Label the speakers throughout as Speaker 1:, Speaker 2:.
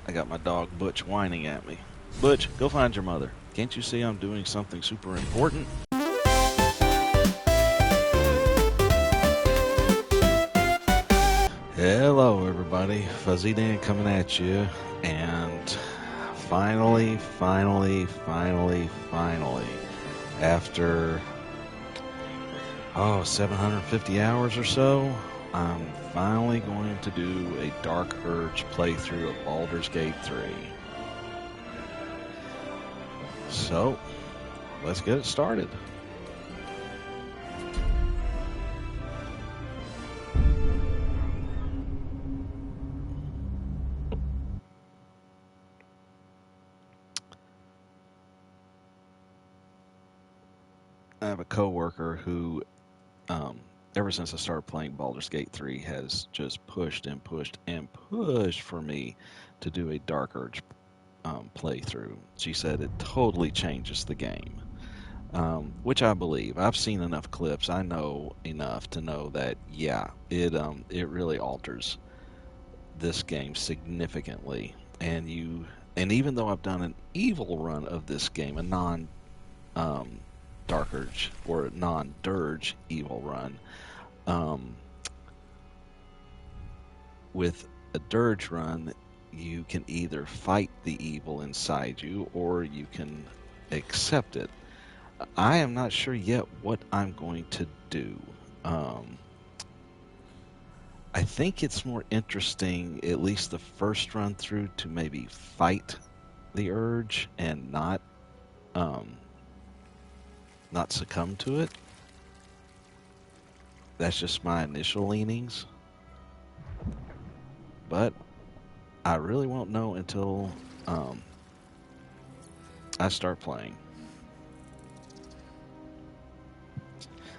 Speaker 1: I got my dog Butch whining at me. Butch, go find your mother. Can't you see I'm doing something super important? Hello, everybody. Fuzzy Dan coming at you. And finally, after 750 hours or so, I'm finally going to do a Dark Urge playthrough of Baldur's Gate 3. So, let's get it started. I have a coworker who, ever since I started playing Baldur's Gate 3, has just pushed and pushed and pushed for me to do a Dark Urge playthrough. She said it totally changes the game, which I believe. I've seen enough clips. I know enough to know that, yeah, it really alters this game significantly. And even though I've done an evil run of this game, a non Dark Urge or non-Durge evil run, with a Durge run, you can either fight the evil inside you or you can accept it. I am not sure yet what I'm going to do. I think it's more interesting, at least the first run through, to maybe fight the urge and not succumb to it. That's just my initial leanings. But I really won't know until I start playing.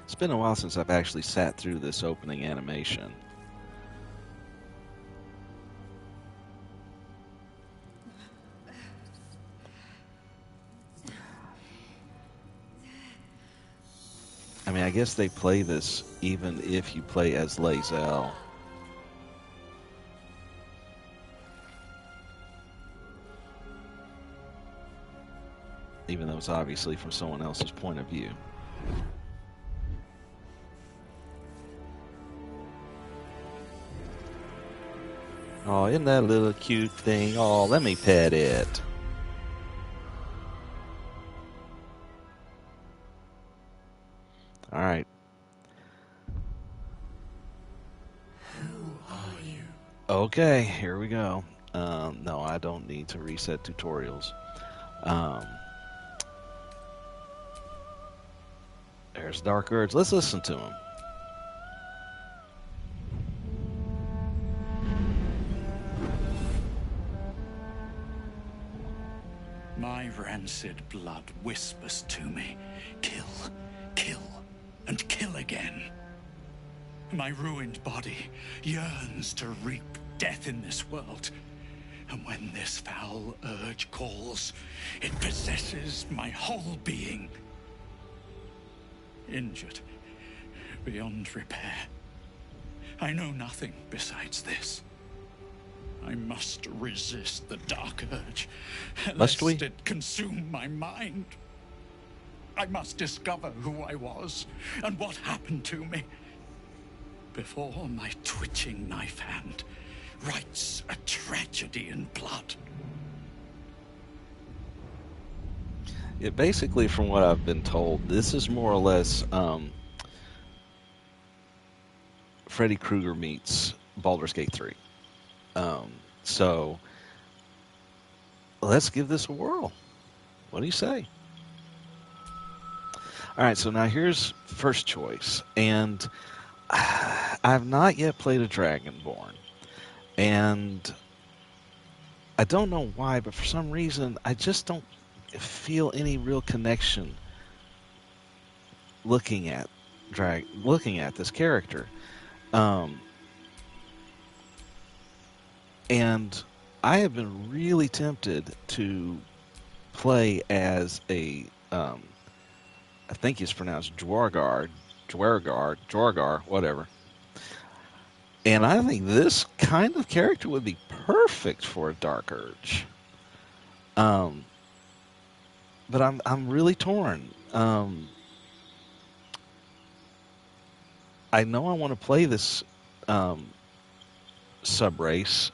Speaker 1: It's been a while since I've actually sat through this opening animation. I mean, I guess they play this even if you play as Lae'zel. Even though it's obviously from someone else's point of view. Oh, isn't that a little cute thing? Oh, let me pet it. All right.
Speaker 2: Who are you?
Speaker 1: Okay, here we go. No, I don't need to reset tutorials. There's Dark Urge. Let's listen to him.
Speaker 2: My rancid blood whispers to me, kill, kill, and kill again. My ruined body yearns to reap death in this world. And when this foul urge calls, it possesses my whole being. Injured beyond repair. I know nothing besides this. I must resist the dark urge, lest it consume my mind. I must discover who I was and what happened to me before my twitching knife hand writes a tragedy in blood.
Speaker 1: It basically, from what I've been told, this is more or less Freddy Krueger meets Baldur's Gate 3. So let's give this a whirl. What do you say? All right, so now here's first choice. And I've not yet played a Dragonborn. And I don't know why, but for some reason, I just don't feel any real connection looking at this character. And I have been really tempted to play as a, I think it's pronounced Dwargar, whatever. And I think this kind of character would be perfect for a Dark Urge. Um, but I'm really torn. I know I want to play this um, subrace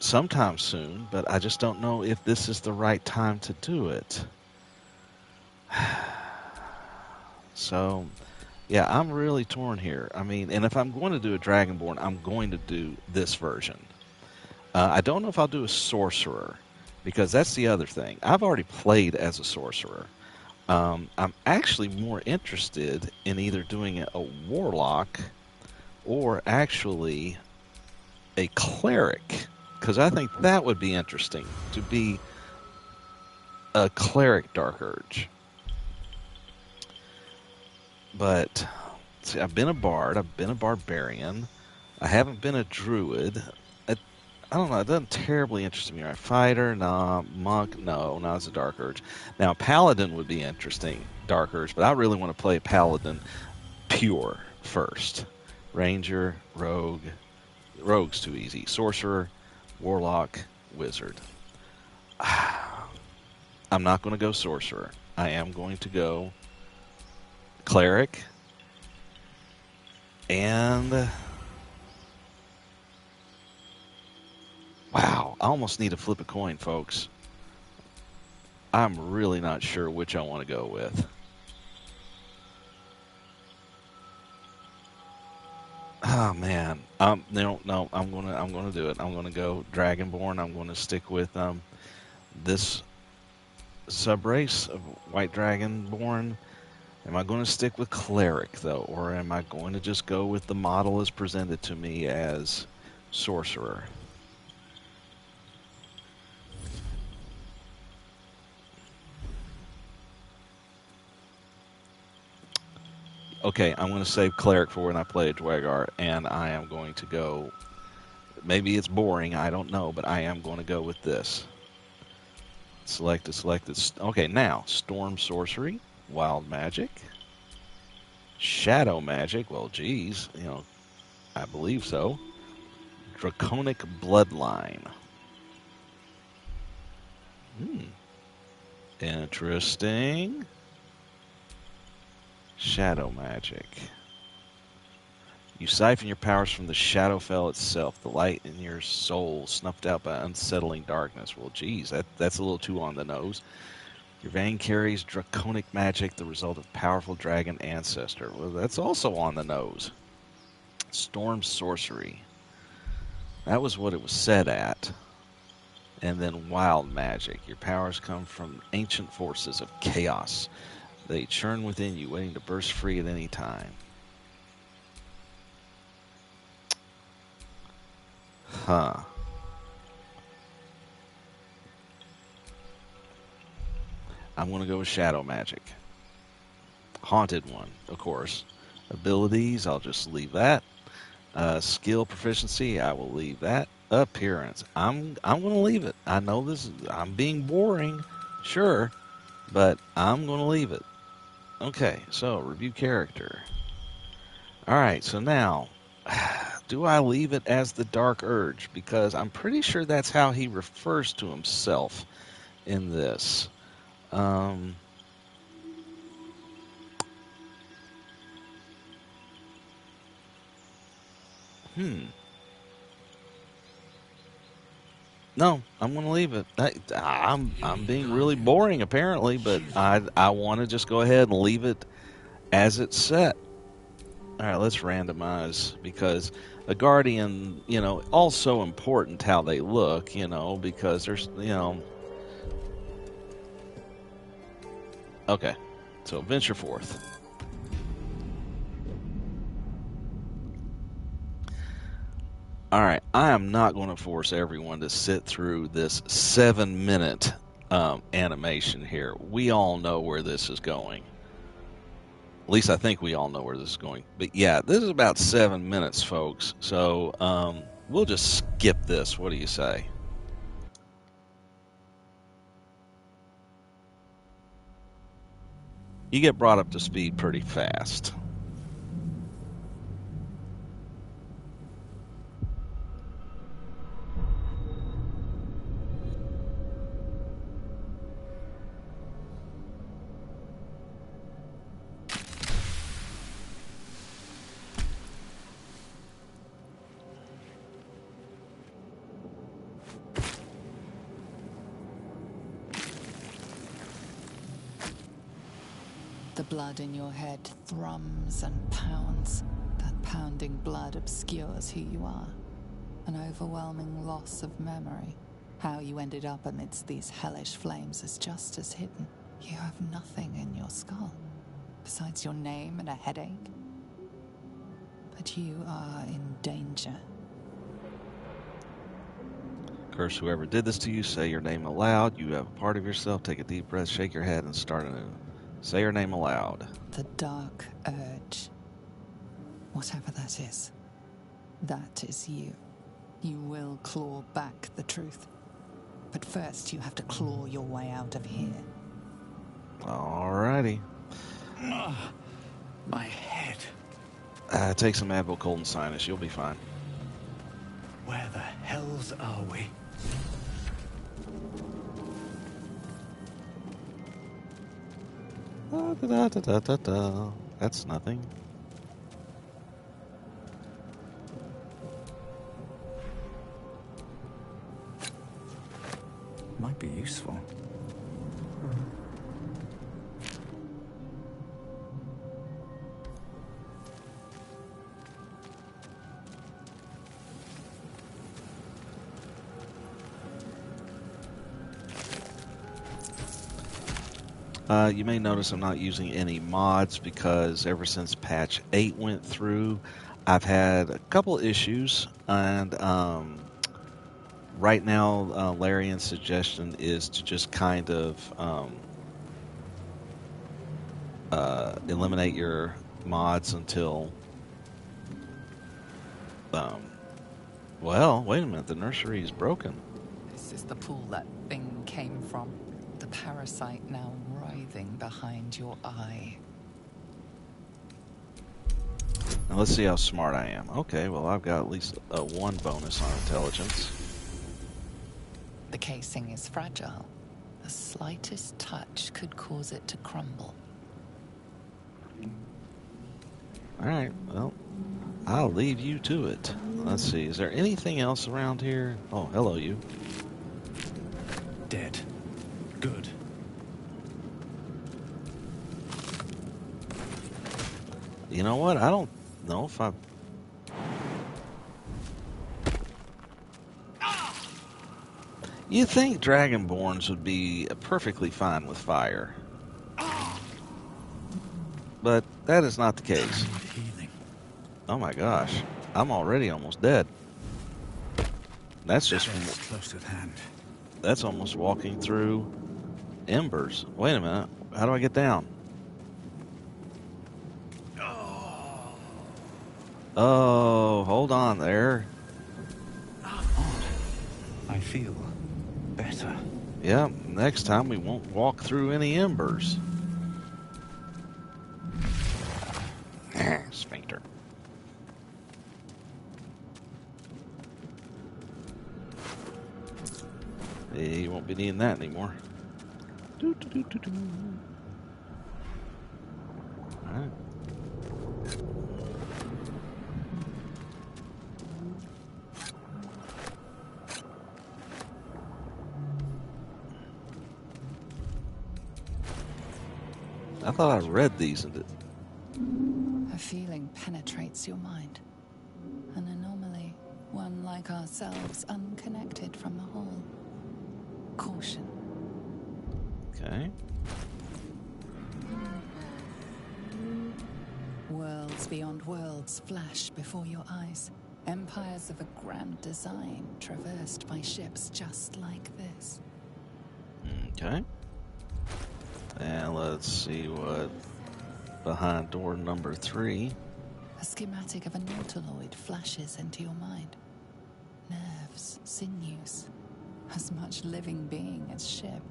Speaker 1: sometime soon, but I just don't know if this is the right time to do it. So, yeah, I'm really torn here. I mean, and if I'm going to do a Dragonborn, I'm going to do this version. I don't know if I'll do a sorcerer, because that's the other thing. I've already played as a sorcerer. I'm actually more interested in either doing a warlock or actually a cleric, because I think that would be interesting to be a cleric Dark Urge. But see, I've been a bard, I've been a barbarian, I haven't been a druid. I don't know, it doesn't terribly interest me. Right? Fighter, nah. Monk, no, not as a Dark Urge. Now, Paladin would be interesting, Dark Urge, but I really want to play Paladin pure first. Ranger, rogue. Rogue's too easy. Sorcerer, warlock, wizard. I'm not going to go sorcerer. I am going to go cleric and wow, I almost need to flip a coin, folks. I'm really not sure which I want to go with. Oh man, no, I'm gonna do it. I'm gonna go Dragonborn. I'm gonna stick with this subrace of White Dragonborn. Am I going to stick with cleric though, or am I going to just go with the model as presented to me as sorcerer? Okay, I'm going to save cleric for when I play a Dwegar, and I am going to go. Maybe it's boring, I don't know, but I am going to go with this. Selected. Okay, now storm sorcery, wild magic, shadow magic. Well, geez, I believe so. Draconic bloodline. Interesting. Shadow magic. You siphon your powers from the Shadowfell itself, the light in your soul snuffed out by unsettling darkness. Well, geez, that's a little too on the nose. Your vein carries draconic magic, the result of powerful dragon ancestor. Well, that's also on the nose. Storm sorcery. That was what it was set at. And then wild magic. Your powers come from ancient forces of chaos. They churn within you, waiting to burst free at any time. Huh. I'm going to go with shadow magic. Haunted one, of course. Abilities, I'll just leave that. Skill proficiency, I will leave that. Appearance, I'm going to leave it. I know I'm being boring, sure, but I'm going to leave it. Okay, so review character. All right, so now, do I leave it as the Dark Urge? Because I'm pretty sure that's how he refers to himself in this. No, I'm going to leave it. I'm being really boring apparently, but I want to just go ahead and leave it as it's set. All right, let's randomize because a guardian, also important how they look, because there's, Okay, so venture forth. All right, I am not going to force everyone to sit through this 7-minute animation here. We all know where this is going. At least I think we all know where this is going. But yeah, this is about 7 minutes, folks. So we'll just skip this. What do you say? You get brought up to speed pretty fast.
Speaker 3: The blood in your head thrums and pounds. That pounding blood obscures who you are. An overwhelming loss of memory. How you ended up amidst these hellish flames is just as hidden. You have nothing in your skull, besides your name and a headache. But you are in danger.
Speaker 1: Curse whoever did this to you. Say your name aloud. You have a part of yourself. Take a deep breath, shake your head, and start anew. Say your name aloud.
Speaker 3: The dark urge. Whatever that is you. You will claw back the truth. But first, you have to claw your way out of here.
Speaker 1: Alrighty.
Speaker 2: My head.
Speaker 1: Take some Advil Cold and Sinus. You'll be fine.
Speaker 2: Where the hells are we?
Speaker 1: That's nothing.
Speaker 2: Might be useful.
Speaker 1: You may notice I'm not using any mods because ever since patch 8 went through, I've had a couple issues, and right now Larian's suggestion is to just kind of eliminate your mods until well, wait a minute, the nursery is broken.
Speaker 3: This is the pool that thing came from. The parasite now writhing behind your eye.
Speaker 1: Now let's see how smart I am. Okay, well, I've got at least a 1 bonus on intelligence.
Speaker 3: The casing is fragile. The slightest touch could cause it to crumble.
Speaker 1: Alright, well, I'll leave you to it. Let's see, is there anything else around here? Oh, hello, you.
Speaker 2: Dead. Good.
Speaker 1: You know what? I don't know if I... You think Dragonborns would be perfectly fine with fire. But that is not the case. Oh my gosh. I'm already almost dead. That's just...
Speaker 2: close at hand.
Speaker 1: That's almost walking through embers. Wait a minute. How do I get down? Oh, hold on there.
Speaker 2: I feel better.
Speaker 1: Yeah, next time we won't walk through any embers. Sphincter. You won't be needing that anymore. Alright. I thought I read these and
Speaker 3: A feeling penetrates your mind. An anomaly, one like ourselves, unconnected from the whole. Caution.
Speaker 1: Okay.
Speaker 3: Worlds beyond worlds flash before your eyes. Empires of a grand design traversed by ships just like this.
Speaker 1: Okay. And let's see what behind door number 3.
Speaker 3: A schematic of a nautiloid flashes into your mind. Nerves, sinews, as much living being as ship.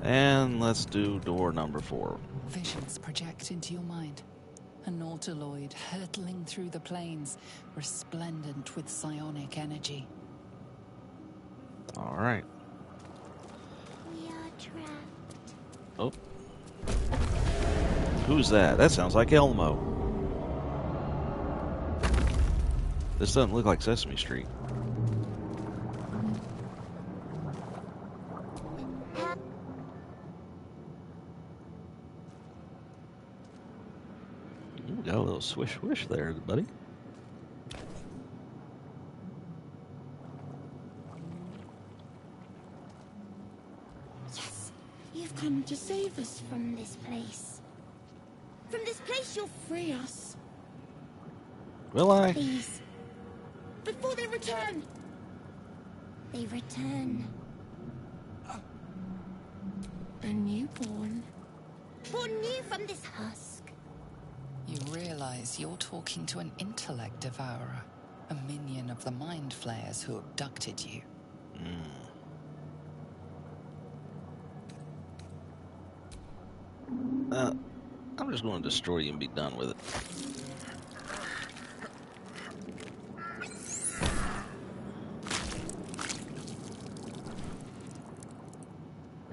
Speaker 1: And let's do door number 4.
Speaker 3: Visions project into your mind. A nautiloid hurtling through the plains, resplendent with psionic energy.
Speaker 1: All right.
Speaker 4: We are trapped.
Speaker 1: Oh. Who's that? That sounds like Elmo. This doesn't look like Sesame Street. swish swish there, buddy.
Speaker 4: Yes, you've come to save us from this place. From this place, you'll free us.
Speaker 1: Will I?
Speaker 4: Please. Before they return. They return. A newborn. Born new from this husk.
Speaker 3: You realize you're talking to an intellect devourer, a minion of the mind flayers who abducted you.
Speaker 1: I'm just going to destroy you and be done with it.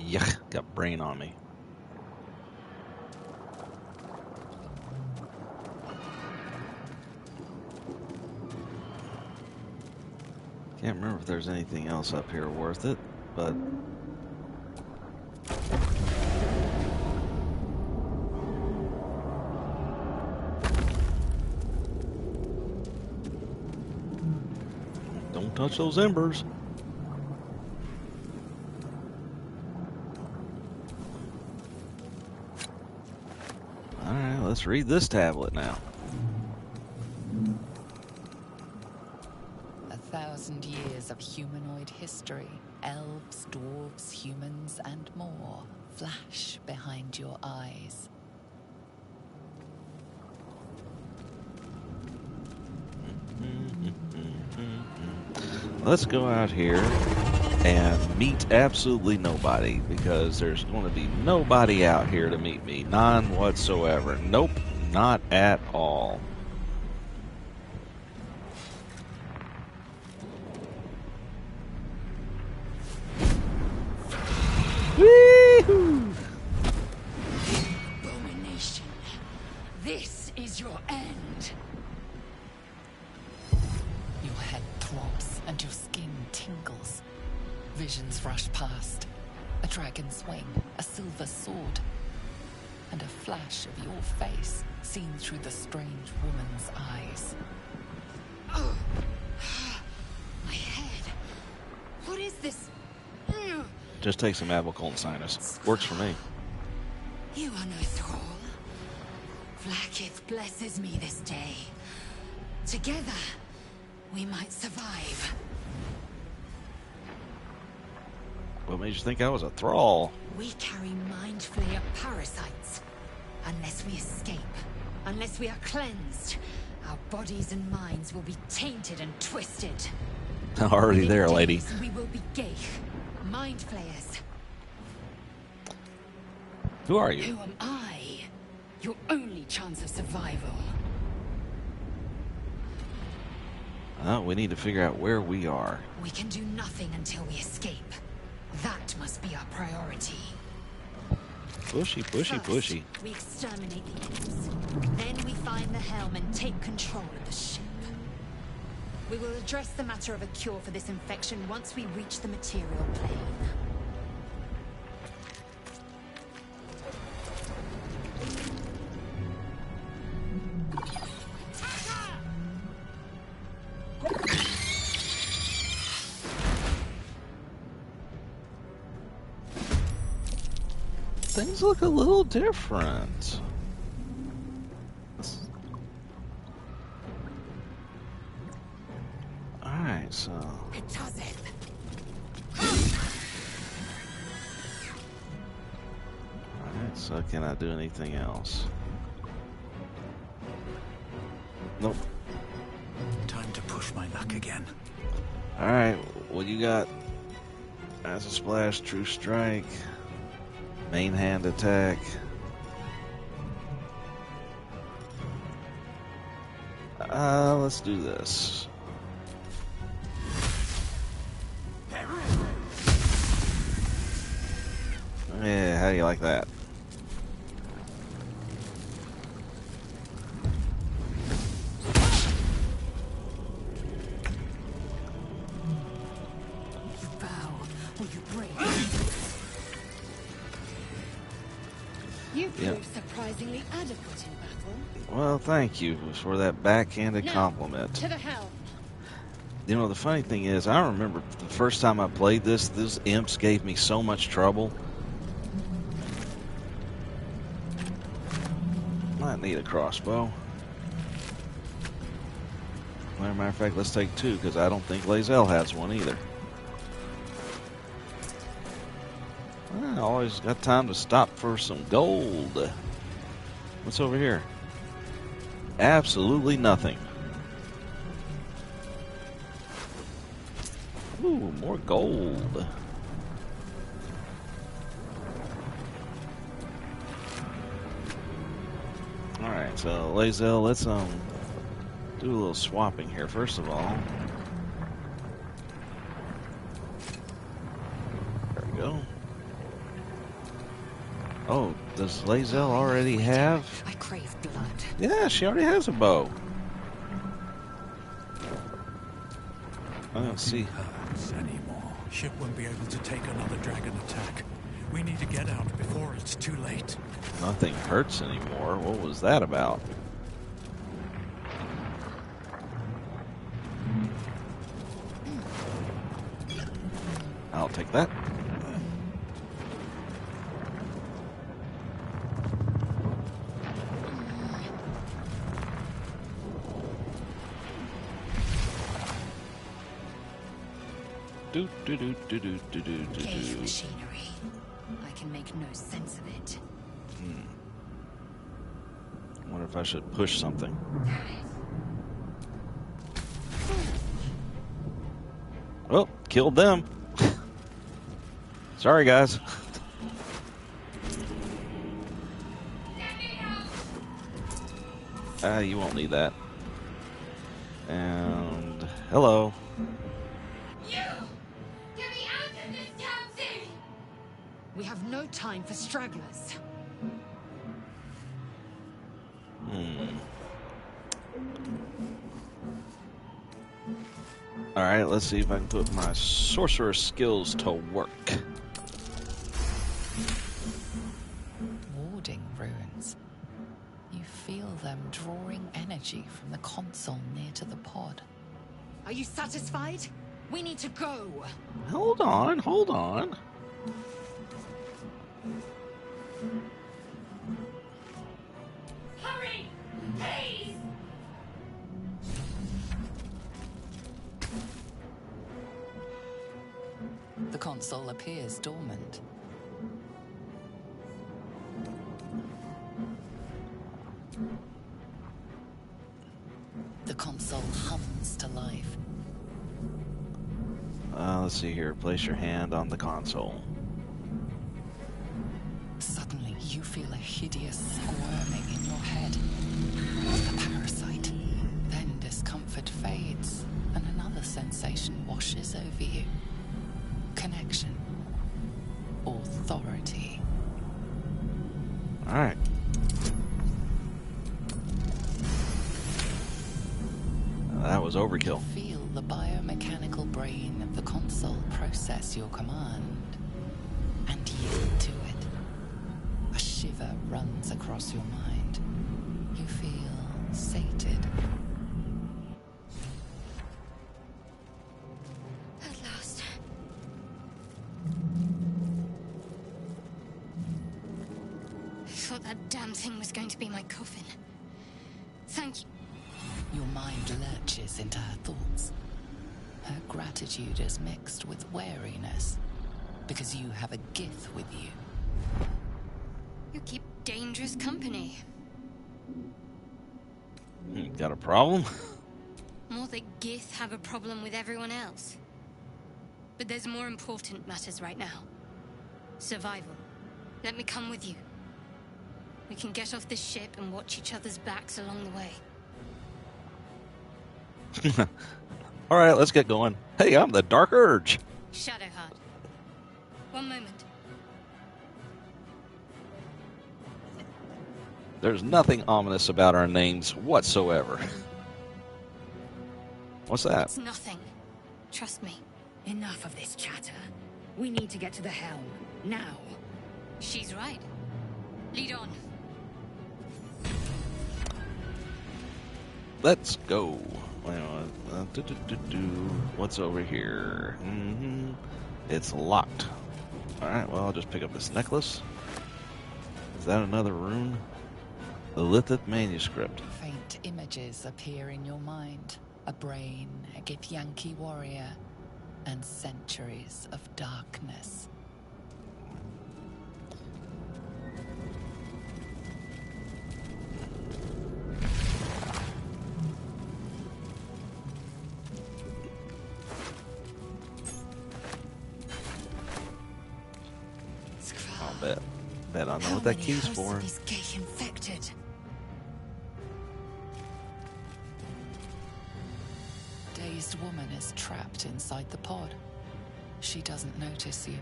Speaker 1: Yuck, got brain on me. Can't remember if there's anything else up here worth it, but... Don't touch those embers. Alright, let's read this tablet now.
Speaker 3: 1,000 years of humanoid history, elves, dwarves, humans, and more flash behind your eyes.
Speaker 1: Let's go out here and meet absolutely nobody, because there's going to be nobody out here to meet me. None whatsoever. Nope, not at all. Woo-hoo!
Speaker 5: Abomination. This is your end.
Speaker 3: Your head throbs and your skin tingles. Visions rush past. A dragon's wing, a silver sword, and a flash of your face seen through the strange woman's eyes.
Speaker 5: Oh. My head. What is this?
Speaker 1: Just take some Abacolin Sinus. Works for me.
Speaker 5: You are no thrall. Vlaakith blesses me this day. Together, we might survive.
Speaker 1: What made you think I was a thrall?
Speaker 5: We carry mind flayer parasites. Unless we escape, unless we are cleansed, our bodies and minds will be tainted and twisted.
Speaker 1: Already
Speaker 5: Within
Speaker 1: there,
Speaker 5: days,
Speaker 1: lady.
Speaker 5: We will be Geich, mind flayers.
Speaker 1: Who are you?
Speaker 5: Who am I? Your only chance of survival.
Speaker 1: We need to figure out where we are.
Speaker 5: We can do nothing until we escape. That must be our priority.
Speaker 1: Bushy, bushy,
Speaker 5: First,
Speaker 1: bushy.
Speaker 5: we exterminate the imps. Then we find the helm and take control of the ship. We will address the matter of a cure for this infection once we reach the material plane.
Speaker 1: Things look a little different. Alright, so... Alright, so can I do anything else? Nope.
Speaker 2: Time to push my luck again.
Speaker 1: Alright, what you got? As a splash, true strike. Main hand attack. Let's do this. Yeah, how do you like that?
Speaker 5: You bow or you break. You proved surprisingly adequate in battle.
Speaker 1: Well, thank you for that backhanded compliment.
Speaker 5: To the helm.
Speaker 1: You know, the funny thing is, I remember the first time I played this, those imps gave me so much trouble. Might need a crossbow. As a matter of fact, let's take two, because I don't think Lae'zel has one either. I always got time to stop for some gold. What's over here? Absolutely nothing. Ooh, more gold. Alright, so Lae'zel, let's do a little swapping here first of all. There we go. Oh, does Lae'zel already have?
Speaker 5: I crave blood.
Speaker 1: Yeah, she already has a bow. I don't see.
Speaker 2: Hurts anymore. Ship won't be able to take another dragon attack. We need to get out before it's too late.
Speaker 1: Nothing hurts anymore. What was that about? I'll take that.
Speaker 5: Cave machinery. I can make no sense of it.
Speaker 1: I wonder if I should push something. Well, killed them. Sorry, guys. You won't need that. And hello.
Speaker 5: You! Get me out of this damn thing! We have no time for stragglers.
Speaker 1: Alright, let's see if I can put my sorcerer skills to work.
Speaker 3: Warding runes. You feel them drawing energy from the console near to the pod.
Speaker 5: Are you satisfied? We need to go.
Speaker 1: Hold on, hold on.
Speaker 5: Hurry! Please!
Speaker 3: The console appears dormant. The console hums to life.
Speaker 1: Let's see here. Place your hand on the console.
Speaker 3: Suddenly, you feel a hideous squirming in your head. The parasite. Then discomfort fades, and another sensation washes over you. Connection. Authority.
Speaker 1: Alright. That was overkill.
Speaker 3: Feel the biomechanical brain of the console process your command and yield to it. A shiver runs across your mind. You feel sated.
Speaker 4: At last. I thought that damn thing was going to be my coffin. Thank you.
Speaker 3: Your mind lurches into her thoughts. Her gratitude is mixed with wariness, because you have a Gith with you.
Speaker 4: You keep dangerous company.
Speaker 1: Got a problem?
Speaker 4: More that Gith have a problem with everyone else. But there's more important matters right now. Survival. Let me come with you. We can get off this ship and watch each other's backs along the way.
Speaker 1: Alright, let's get going. Hey, I'm the Dark Urge.
Speaker 4: Shadowheart. One moment.
Speaker 1: There's nothing ominous about our names whatsoever. What's that?
Speaker 4: It's nothing. Trust me.
Speaker 5: Enough of this chatter. We need to get to the helm. Now.
Speaker 4: She's right. Lead on.
Speaker 1: Let's go. What's over here? It's locked. Alright, well, I'll just pick up this necklace. Is that another rune? The Lithith manuscript.
Speaker 3: Faint images appear in your mind. A brain, a Githyanki warrior, and centuries of darkness.
Speaker 1: I'll bet I know what that key's for.
Speaker 5: Is Gay infected?
Speaker 3: Dazed woman is trapped inside the pod. She doesn't notice you.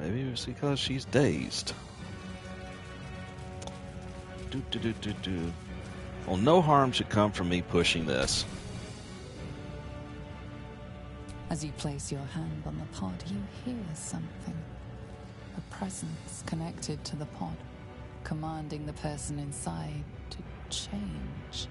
Speaker 1: Maybe it's because she's dazed. Well, no harm should come from me pushing this.
Speaker 3: As you place your hand on the pod, you hear something. A presence connected to the pod, commanding the person inside to change.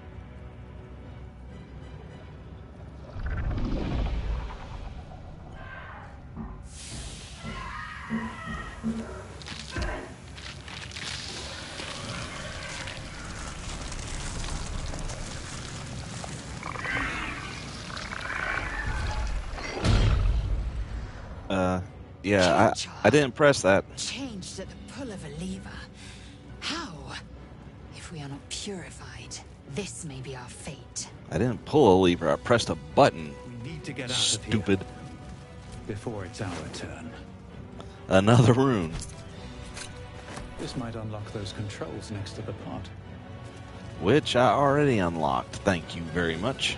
Speaker 1: Yeah, I didn't press that.
Speaker 5: Changed at the pull of a lever. How? If we are not purified, this may be our fate.
Speaker 1: I didn't pull a lever, I pressed a button.
Speaker 2: We need to get out
Speaker 1: Stupid.
Speaker 2: of here before it's our turn.
Speaker 1: Another rune.
Speaker 2: This might unlock those controls next to the pod.
Speaker 1: Which I already unlocked. Thank you very much.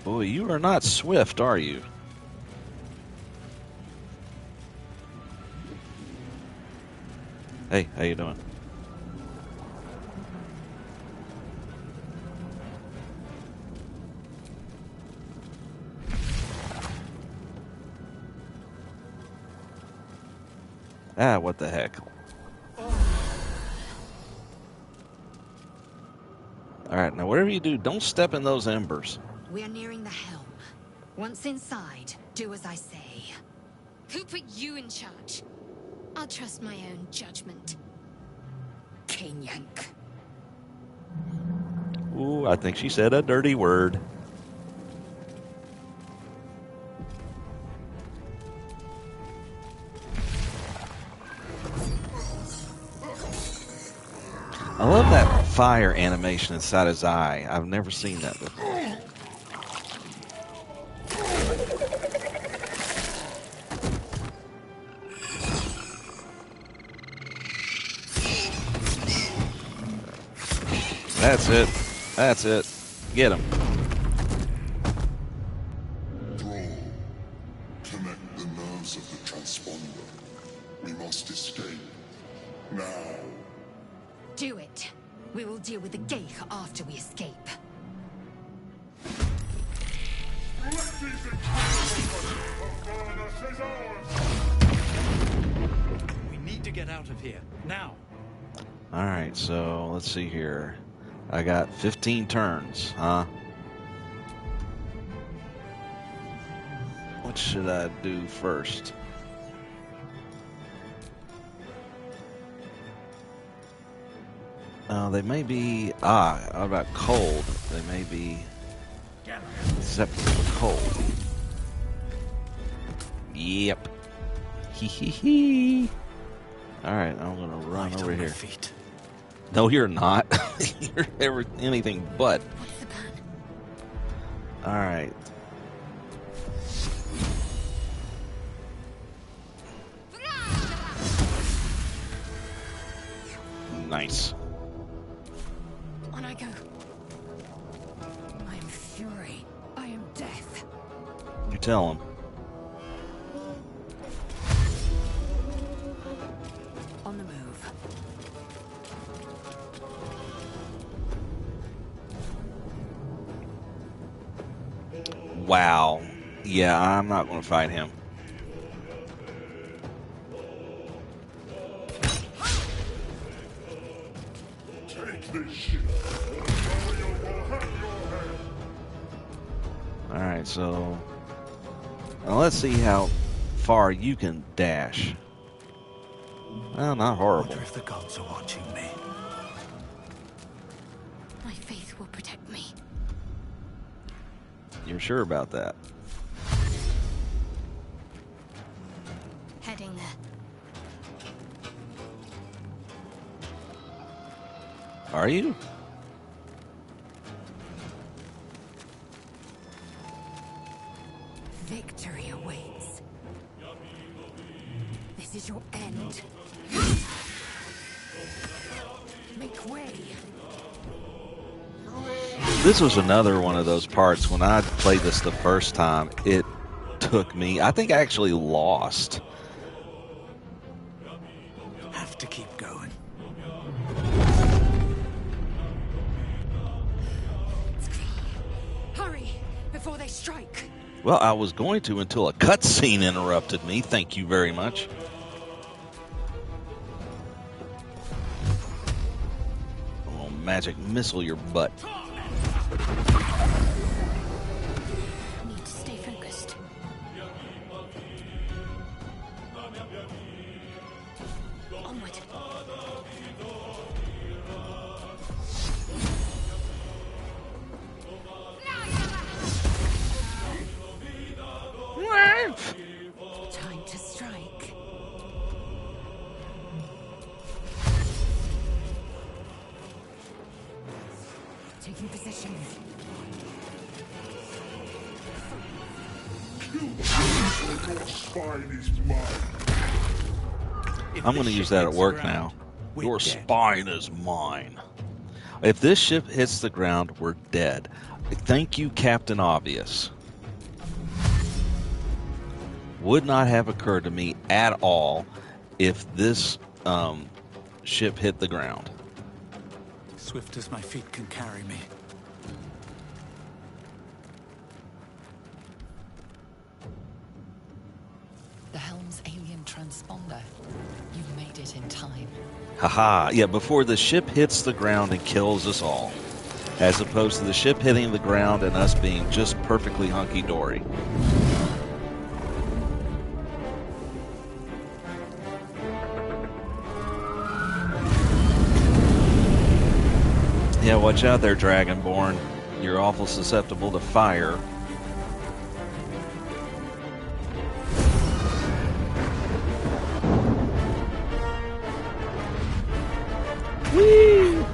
Speaker 1: Boy, you are not swift, are you? Hey, how you doing? Ah, what the heck. Alright, now whatever you do, don't step in those embers.
Speaker 5: We are nearing the helm. Once inside, do as I say.
Speaker 4: Who put you in charge? I'll trust my own judgment.
Speaker 5: Kinyank.
Speaker 1: Ooh, I think she said a dirty word. I love that fire animation inside his eye. I've never seen that before. That's it. That's it. Get him.
Speaker 6: Thrall, connect the nerves of the transponder. We must escape. Now.
Speaker 5: Do it. We will deal with the Geich after we escape.
Speaker 2: We need to get out of here, now.
Speaker 1: Alright, so let's see here. I got 15 turns, huh? What should I do first? They may be... how about cold? They may be susceptible to cold. Yep. Hee hee hee. Alright, I'm gonna run over here.
Speaker 2: Feet.
Speaker 1: No, you're not. You're never anything but.
Speaker 4: What's the plan?
Speaker 1: Alright. Nice.
Speaker 4: On I go.
Speaker 5: I am fury. I am death.
Speaker 1: You tell him.
Speaker 5: On the move.
Speaker 1: wow. Yeah, I'm not going to fight him.
Speaker 6: Take this ship.
Speaker 1: Alright, so... Now let's see how far you can dash. Well, not
Speaker 2: I
Speaker 1: horrible.
Speaker 2: wonder if the gods are watching me.
Speaker 4: My faith will protect me.
Speaker 1: You're sure about that?
Speaker 4: Heading there.
Speaker 1: Are you?
Speaker 5: Victory awaits. This is your end. Make way.
Speaker 1: This was another one of those parts when I played this the first time. It took me... I think I actually lost.
Speaker 2: Have to keep going.
Speaker 5: Hurry, before they strike.
Speaker 1: Well, I was going to until a cutscene interrupted me. Thank you very much. A little magic missile your butt.
Speaker 4: Need to stay focused. Onward.
Speaker 5: Time to strike. Taking position.
Speaker 6: Your spine is mine.
Speaker 2: If
Speaker 1: I'm
Speaker 2: this
Speaker 1: going to
Speaker 2: ship
Speaker 1: use that at
Speaker 2: hits the
Speaker 1: work
Speaker 2: ground,
Speaker 1: now.
Speaker 2: we're
Speaker 1: Your
Speaker 2: dead.
Speaker 1: spine is mine. If this ship hits the ground, we're dead. Thank you, Captain Obvious. Would not have occurred to me at all if this ship hit the ground.
Speaker 2: Swift as my feet can carry me.
Speaker 3: The helm's alien transponder. You made it in time.
Speaker 1: Haha, yeah, before the ship hits the ground and kills us all. As opposed to the ship hitting the ground and us being just perfectly hunky-dory. Yeah, watch out there, Dragonborn. You're awful susceptible to fire. Whee!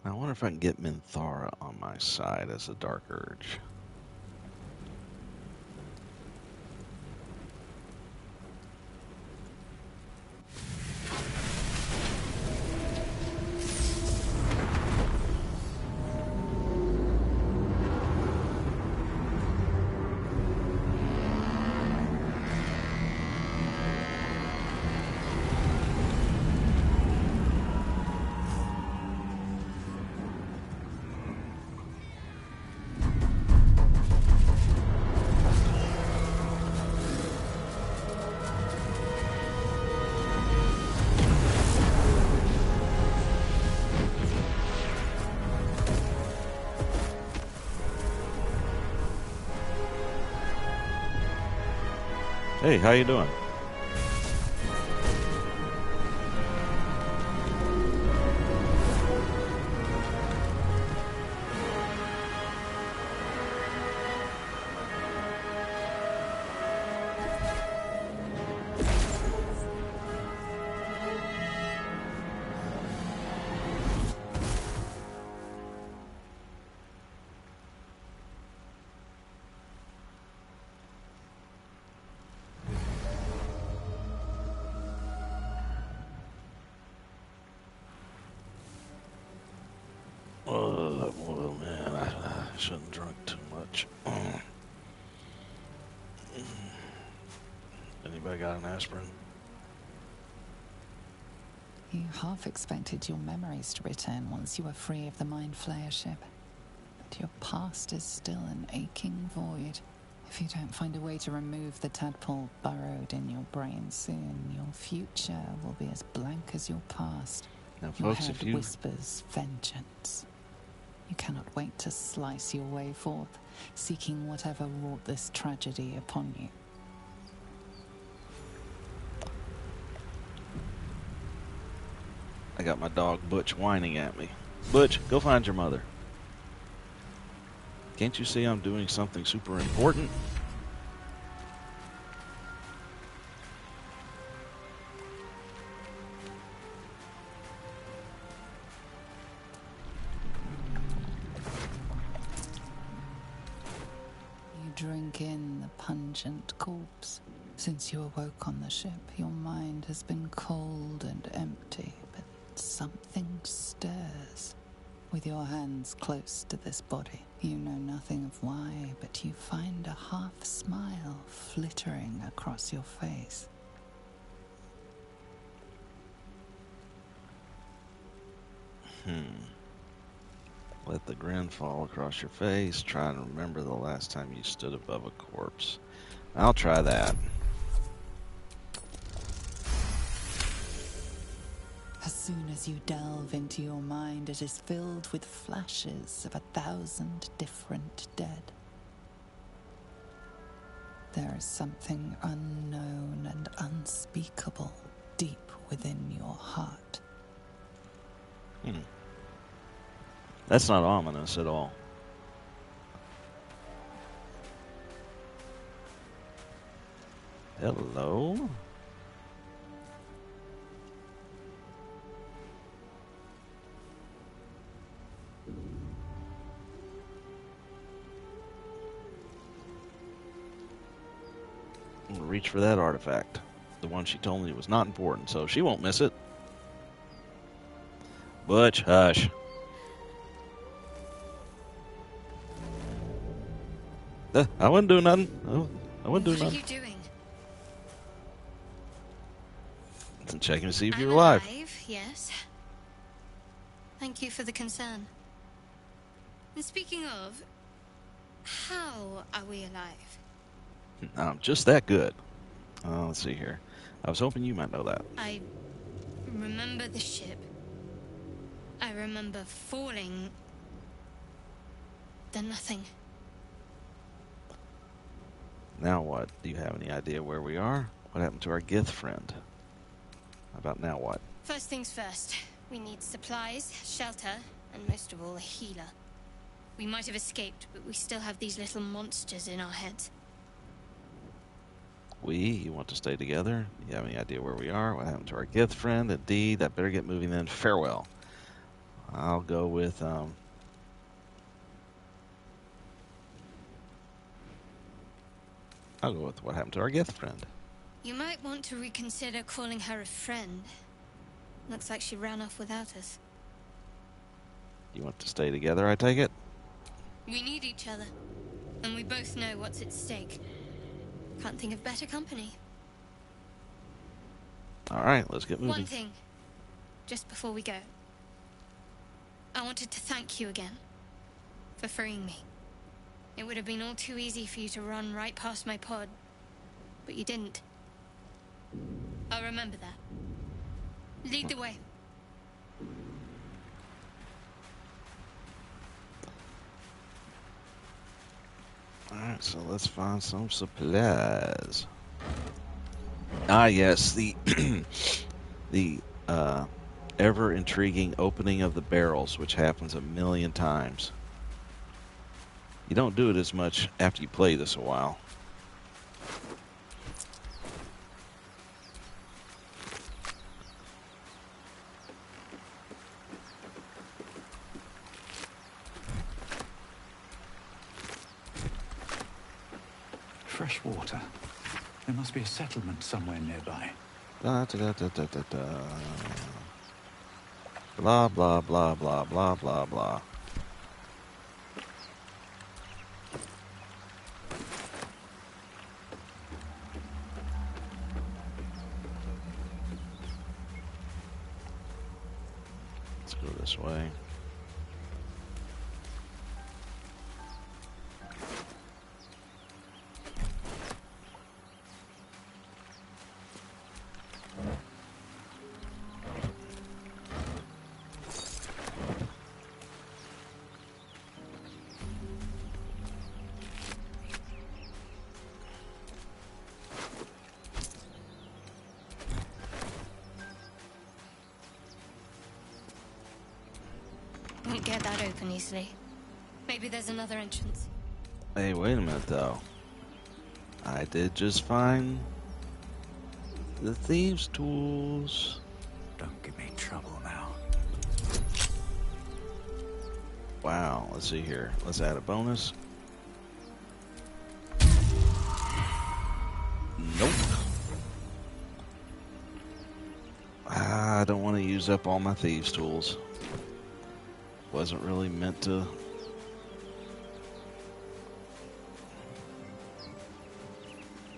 Speaker 1: I wonder if I can get Minthara on my side as a Dark Urge. Hey, how you doing? Well, man, I shouldn't have drunk too much. Anybody got an aspirin?
Speaker 3: You half expected your memories to return once you were free of the Mind Flayer ship. But your past is still an aching void. If you don't find a way to remove the tadpole burrowed in your brain soon, your future will be as blank as your past.
Speaker 1: Now,
Speaker 3: Your
Speaker 1: folks,
Speaker 3: head
Speaker 1: if you...
Speaker 3: whispers vengeance. You cannot wait to slice your way forth, seeking whatever wrought this tragedy upon you.
Speaker 1: I got my dog Butch whining at me. Butch, go find your mother. Can't you see I'm doing something super important?
Speaker 3: You drink in the pungent corpse. Since you awoke on the ship, your mind has been cold and empty, but something stirs. With your hands close to this body, you know nothing of why, but you find a half smile flittering across your face.
Speaker 1: Let the grin fall across your face. Try and remember the last time you stood above a corpse. I'll try that.
Speaker 3: As soon as you delve into your mind, it is filled with flashes of 1,000 different dead. There is something unknown and unspeakable deep within your heart.
Speaker 1: That's not ominous at all. Hello? I'm gonna reach for that artifact. The one she told me was not important, so she won't miss it. Butch, hush. I wouldn't do nothing. I wouldn't do
Speaker 4: What are
Speaker 1: nothing.
Speaker 4: you doing?
Speaker 1: I'm checking to see if
Speaker 4: I'm
Speaker 1: you're alive.
Speaker 4: Yes. Thank you for the concern. And speaking of, how are we alive?
Speaker 1: I'm just that good. Let's see here. I was hoping you might know that.
Speaker 4: I remember the ship. I remember falling. Then nothing.
Speaker 1: Now what? Do you have any idea where we are? What happened to our Gith friend? How about now what?
Speaker 4: First things first. We need supplies, shelter, and most of all, a healer. We might have escaped, but we still have these little monsters in our heads.
Speaker 1: You want to stay together? You have any idea where we are? What happened to our Gith friend? Indeed, I better get moving then. Farewell. I'll go with, what happened to our Gith friend.
Speaker 4: You might want to reconsider calling her a friend. Looks like she ran off without us.
Speaker 1: You want to stay together, I take it?
Speaker 4: We need each other, and we both know what's at stake. Can't think of better company.
Speaker 1: All right, let's get moving.
Speaker 4: One thing, just before we go. I wanted to thank you again for freeing me. It would have been all too easy for you to run right past my pod, but you didn't. I'll remember that. Lead the way.
Speaker 1: Alright, so let's find some supplies. Ah, yes, the the ever intriguing opening of the barrels, which happens 1,000,000 times. You don't do it as much after you play this a while.
Speaker 2: Fresh water. There must be a settlement somewhere nearby.
Speaker 1: Da, da, da, da, da, da, da. Blah, blah, blah, blah, blah, blah, blah.
Speaker 4: get that open easily. Maybe there's another entrance.
Speaker 1: Hey, wait a minute, though. I did just find the thieves' tools.
Speaker 2: Don't give me trouble now.
Speaker 1: Wow, let's see here. Let's add a bonus. Nope. I don't want to use up all my thieves' tools. Wasn't really meant to.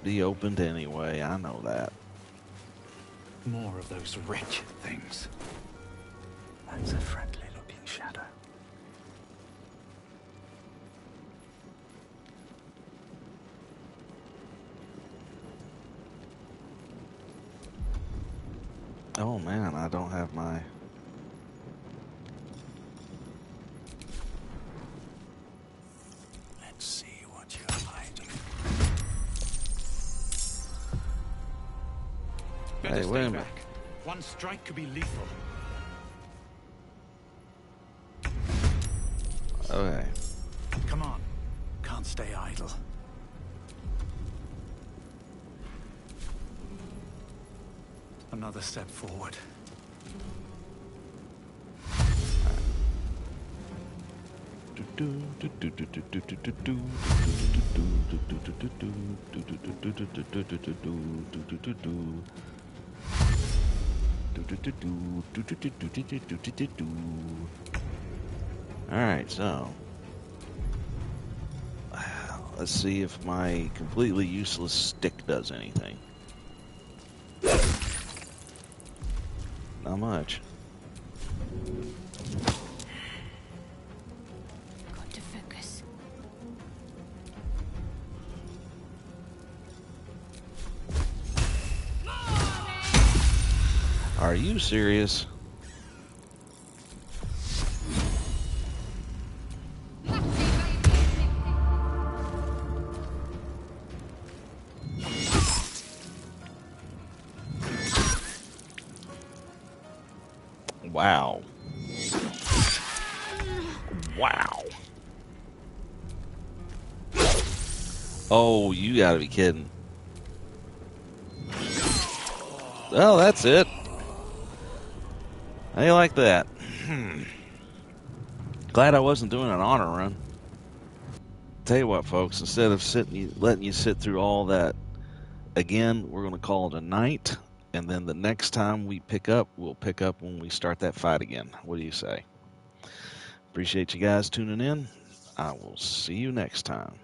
Speaker 1: Be opened anyway, I know that.
Speaker 2: More of those wretched things. That's a friendly looking shadow.
Speaker 1: Oh man, I don't have my...
Speaker 2: Let's see what you're hiding.
Speaker 1: Hey, wait a minute.
Speaker 2: One strike could be lethal.
Speaker 1: Okay.
Speaker 2: Come on. Can't stay idle. Another step forward.
Speaker 1: Alright, so let's see if my completely useless stick does anything. Not much.
Speaker 4: Got to focus.
Speaker 1: Are you serious? Wow. Wow. Oh, you gotta be kidding. Well, that's it. How you like that? Glad I wasn't doing an honor run. Tell you what, folks, instead of letting you sit through all that again, we're going to call it a night, and then the next time we pick up, we'll pick up when we start that fight again. What do you say? Appreciate you guys tuning in. I will see you next time.